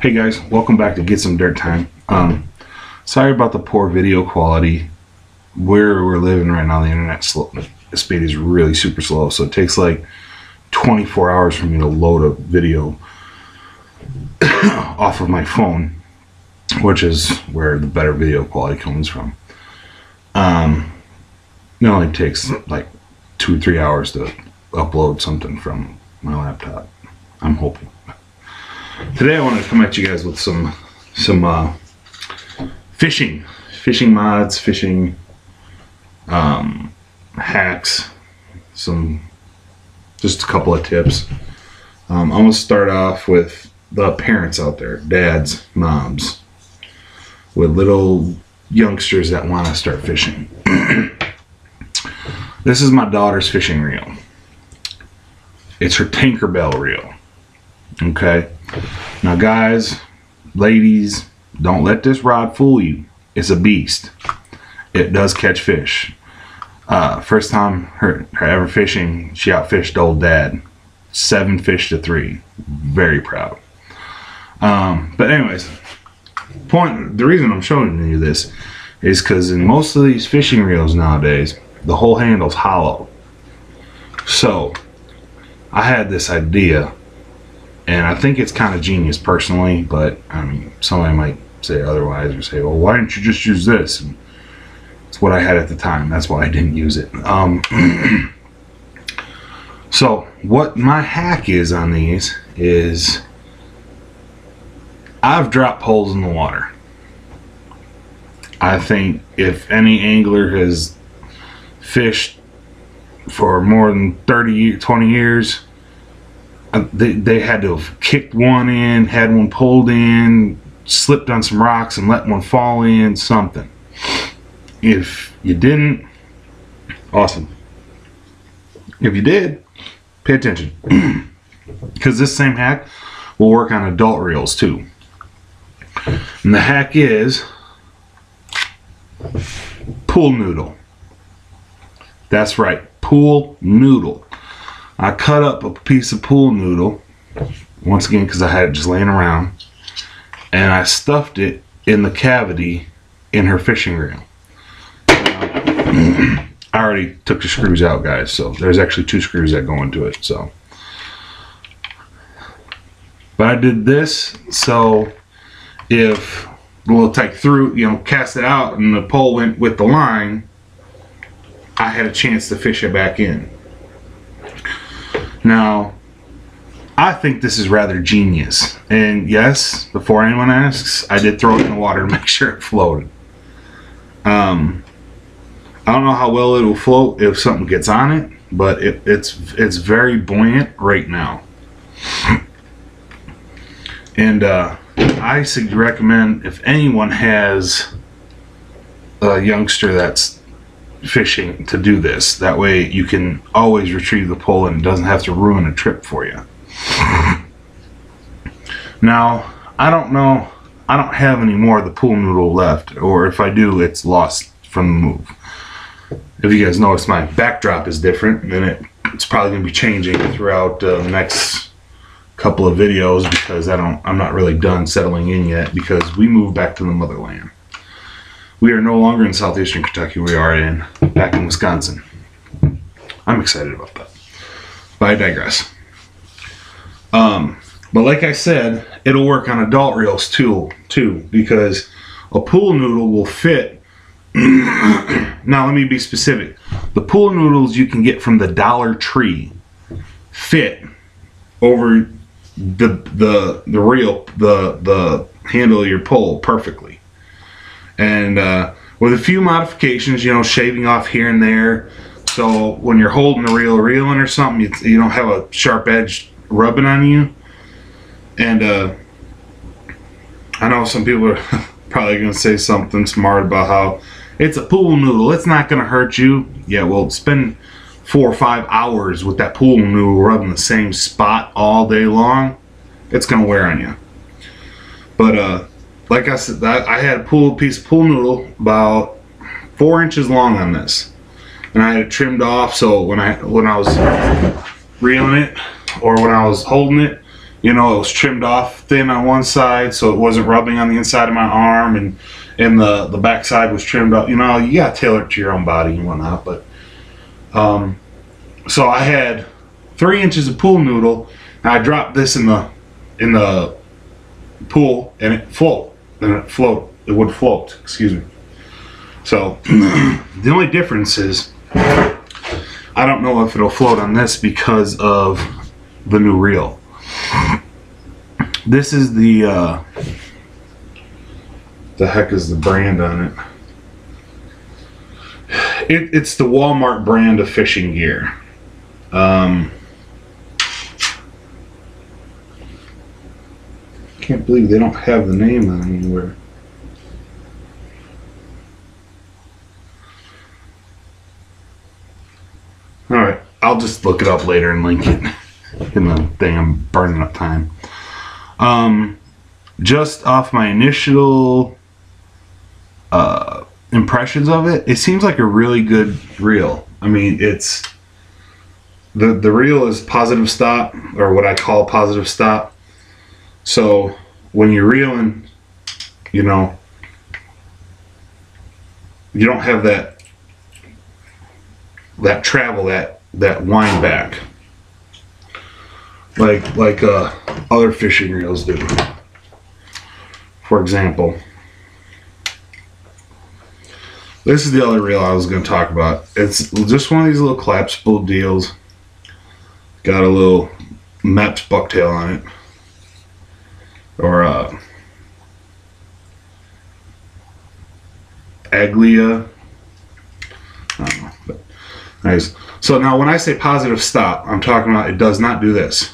Hey guys, welcome back to Get Some Dirt Time. Sorry about the poor video quality. Where we're living right now, the internet speed is really super slow, so it takes like 24 hours for me to load a video off of my phone, which is where the better video quality comes from. It only takes like 2 or 3 hours to upload something from my laptop, I'm hoping. Today I want to come at you guys with some fishing mods, fishing hacks, just a couple of tips. I'm gonna start off with the parents out there, dads, moms, with little youngsters that want to start fishing. This is my daughter's fishing reel. It's her Tinkerbell reel. Okay, now guys, ladies, don't let this rod fool you. It's a beast. It does catch fish. First time her ever fishing, she outfished old dad 7 fish to 3. Very proud. But anyways, the reason I'm showing you this is because in most of these fishing reels nowadays, the whole handle's hollow. So I had this idea, and I think it's kind of genius personally, but I mean, somebody might say otherwise or say, well, why didn't you just use this? And it's what I had at the time. That's why I didn't use it. So what my hack is on these is I've dropped poles in the water. I think if any angler has fished for more than 20 years, they had to have kicked one in, had one pulled in, slipped on some rocks and let one fall in, something. If you didn't, awesome. If you did, pay attention. Because this same hack will work on adult reels too. And the hack is pool noodle. That's right, pool noodle. I cut up a piece of pool noodle, once again because I had it just laying around, and I stuffed it in the cavity in her fishing reel. I already took the screws out, guys, so there's actually 2 screws that go into it. So, but I did this so if the little tyke threw, cast it out and the pole went with the line, I had a chance to fish it back in. Now, I think this is rather genius. And yes, before anyone asks, I did throw it in the water to make sure it floated. I don't know how well it will float if something gets on it, but it's very buoyant right now. And I recommend, if anyone has a youngster that's fishing, to do this. That way you can always retrieve the pole and it doesn't have to ruin a trip for you. Now, I don't know, I don't have any more of the pool noodle left, or if I do, it's lost from the move. If you guys notice, my backdrop is different, and it's probably going to be changing throughout the next couple of videos, because I'm not really done settling in yet, because we moved back to the motherland. We are no longer in southeastern Kentucky. We are back in Wisconsin. I'm excited about that. But I digress. But like I said, it'll work on adult reels too, because a pool noodle will fit. Now let me be specific. The pool noodles you can get from the Dollar Tree fit over the reel, the handle of your pole perfectly. And with a few modifications, shaving off here and there, so when you're holding the reel reeling or something, you don't have a sharp edge rubbing on you. And I know some people are probably going to say something smart about how it's a pool noodle, it's not going to hurt you. Yeah, well, spend 4 or 5 hours with that pool noodle rubbing the same spot all day long, it's going to wear on you. But like I said, I had a piece of pool noodle about 4 inches long on this, and I had it trimmed off, so when I was reeling it, or when I was holding it, You know, it was trimmed off thin on one side, so it wasn't rubbing on the inside of my arm, and the back side was trimmed up. You know, you got to tailor it to your own body and whatnot. But so I had 3 inches of pool noodle, and I dropped this in the pool, and it would float. Excuse me. So the only difference is I don't know if it'll float on this because of the new reel. This is the heck is the brand on it? It's the Walmart brand of fishing gear. Can't believe they don't have the name on it anywhere. Alright, I'll just look it up later and link it in the thing. I'm burning up time. Just off my initial impressions of it, it seems like a really good reel. I mean, it's the reel is positive stop, or what I call positive stop. So when you're reeling, you know, you don't have that travel, that wind back like other fishing reels do. For example, this is the other reel I was going to talk about. It's just one of these little collapsible deals. Got a little Mepps bucktail on it, or Aglia. I don't know, but nice. So now when I say positive stop, I'm talking about it does not do this.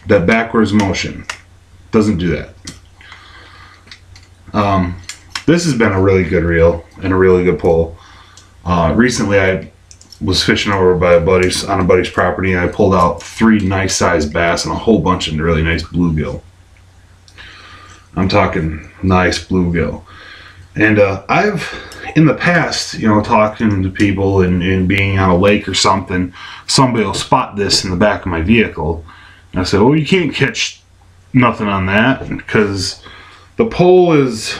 That backwards motion doesn't do that. This has been a really good reel and a really good pull. Recently I was fishing over by on a buddy's property, and I pulled out 3 nice sized bass and a whole bunch of really nice bluegill. I'm talking nice bluegill. And I've, in the past, you know, talking to people and being on a lake or something, somebody will spot this in the back of my vehicle. And I said, well, you can't catch nothing on that because the pole is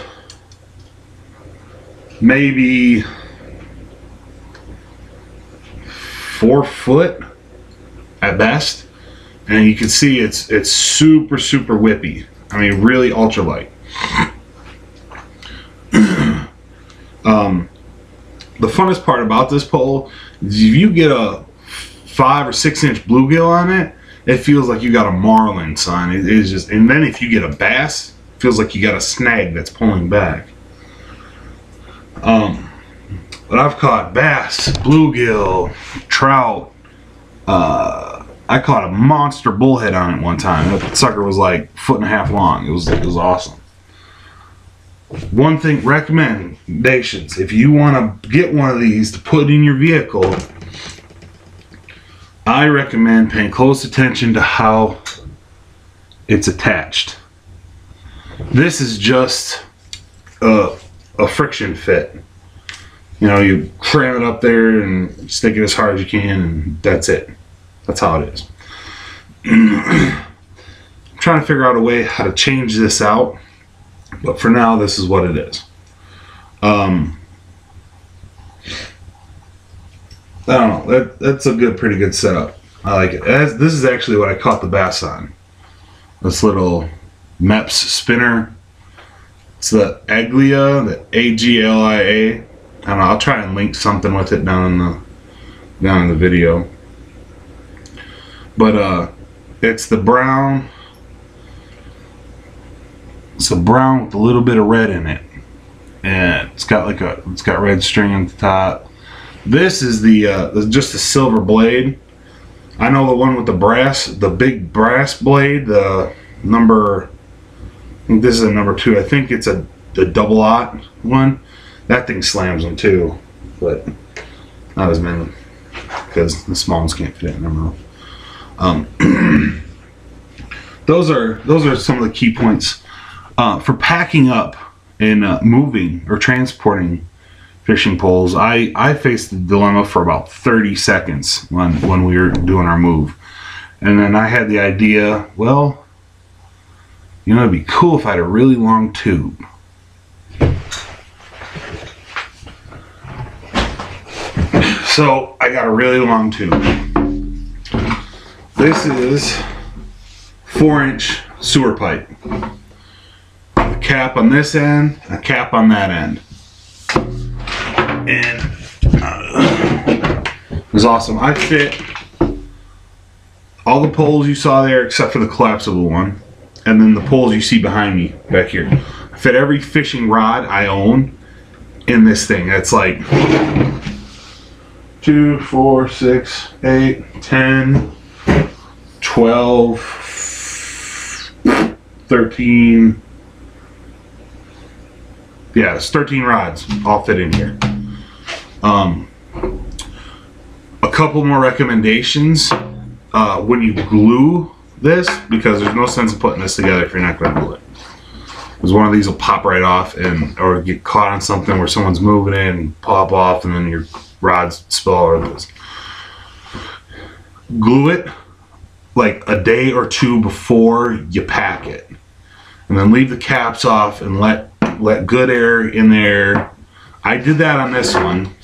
maybe 4 foot at best, and you can see it's super whippy. I mean, really ultralight. The funnest part about this pole is if you get a 5 or 6 inch bluegill on it, it feels like you got a marlin, son. It is just, and then if you get a bass, it feels like you got a snag that's pulling back. But I've caught bass, bluegill, trout. I caught a monster bullhead on it one time. That sucker was like 1.5 feet long. It was awesome. One thing, recommendations: if you want to get one of these to put in your vehicle, I recommend paying close attention to how it's attached. This is just a friction fit. You know, you cram it up there and stick it as hard as you can, and that's it. That's how it is. I'm trying to figure out a way how to change this out, but for now, this is what it is. I don't know. That's a pretty good setup. I like it. This is actually what I caught the bass on. This little Mepps spinner. It's the Aglia, the Aglia. I don't know. I'll try and link something with it down in the video. But it's the brown. It's a brown with a little bit of red in it, and it's got red string on the top. This is just a silver blade. I know the one with the big brass blade, the number. I think this is a number 2. I think it's the double-aught one. That thing slams them too, but not as many because the small ones can't fit in them. Those are some of the key points for packing up and moving or transporting fishing poles. I faced the dilemma for about 30 seconds when we were doing our move, And then I had the idea, well, you know, it'd be cool if I had a really long tube. So I got a really long tube. This is 4-inch sewer pipe. A cap on this end, a cap on that end. And it was awesome. I fit all the poles you saw there except for the collapsible one. And then the poles you see behind me back here. I fit every fishing rod I own in this thing. It's like 2, 4, 6, 8, 10, 12, 13. Yeah, it's 13 rods all fit in here. A couple more recommendations when you glue this, because there's no sense of putting this together if you're not going to glue it. Because one of these will pop right off or get caught on something where someone's moving it and pop off, and then your rods spill all over this. Glue it like a day or two before you pack it, and then leave the caps off and let good air in there. I did that on this one,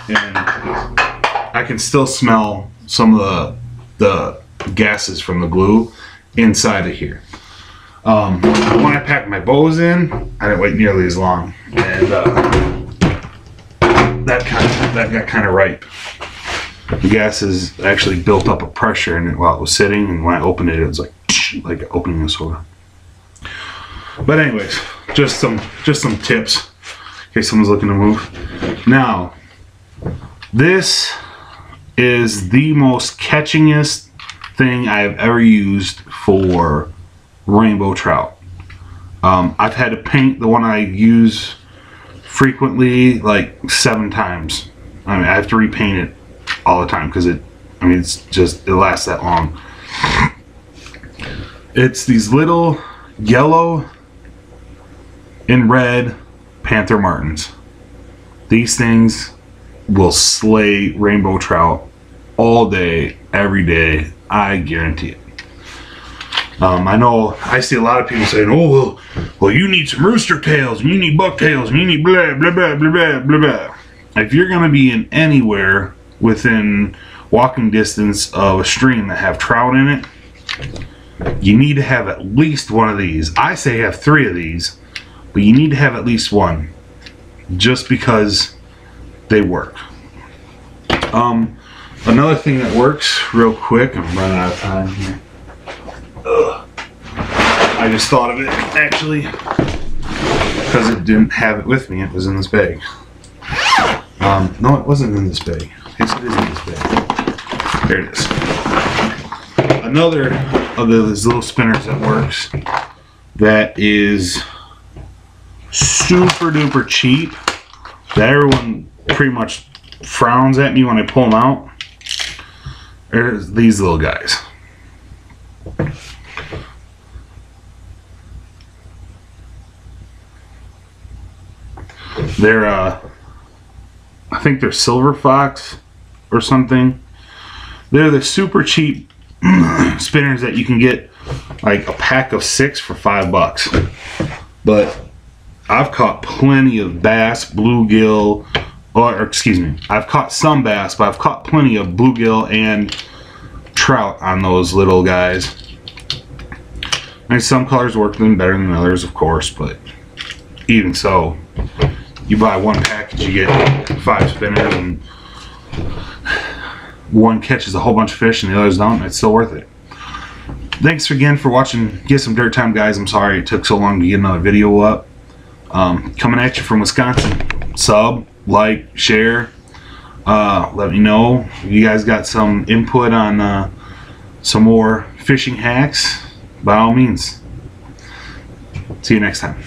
and I can still smell some of the gases from the glue inside of here. When I packed my bows in, I didn't wait nearly as long, and that got kind of ripe. The gases actually built up a pressure in it while it was sitting, and when I opened it, it was like opening a soda. But anyways, just some tips in case someone's looking to move. Now, this is the most catchingest thing I have ever used for rainbow trout. I've had to paint the one I use frequently like 7 times. I mean, I have to repaint it all the time because it lasts that long. It's these little yellow and red Panther Martins. These things will slay rainbow trout all day, every day. I guarantee it. I know I see a lot of people saying, "Oh, well, you need some rooster tails, and you need buck tails, and you need blah blah blah blah blah blah blah." If you're gonna be in anywhere within walking distance of a stream that have trout in it, you need to have at least one of these. I say have 3 of these, but you need to have at least one, just because they work. Another thing that works real quick, I'm running out of time here. I just thought of it actually because it didn't have it with me. It was in this bag. No, it wasn't in this bag. Yes, it is in this bag. There it is. Another of those little spinners that works, that is super duper cheap, that everyone pretty much frowns at me when I pull them out. There's these little guys. They're I think they're Silver Fox or something. They're the super cheap spinners that you can get like a pack of 6 for $5. But I've caught plenty of bass, bluegill, or excuse me, I've caught some bass, but I've caught plenty of bluegill and trout on those little guys. And some colors work them better than others, of course, but even so, you buy one package, you get 5 spinners, and one catches a whole bunch of fish and the others don't. It's still worth it. Thanks again for watching Get Some Dirt Time, guys. I'm sorry it took so long to get another video up. Coming at you from Wisconsin. Sub, like, share. Let me know if you guys got some input on some more fishing hacks. By all means. See you next time.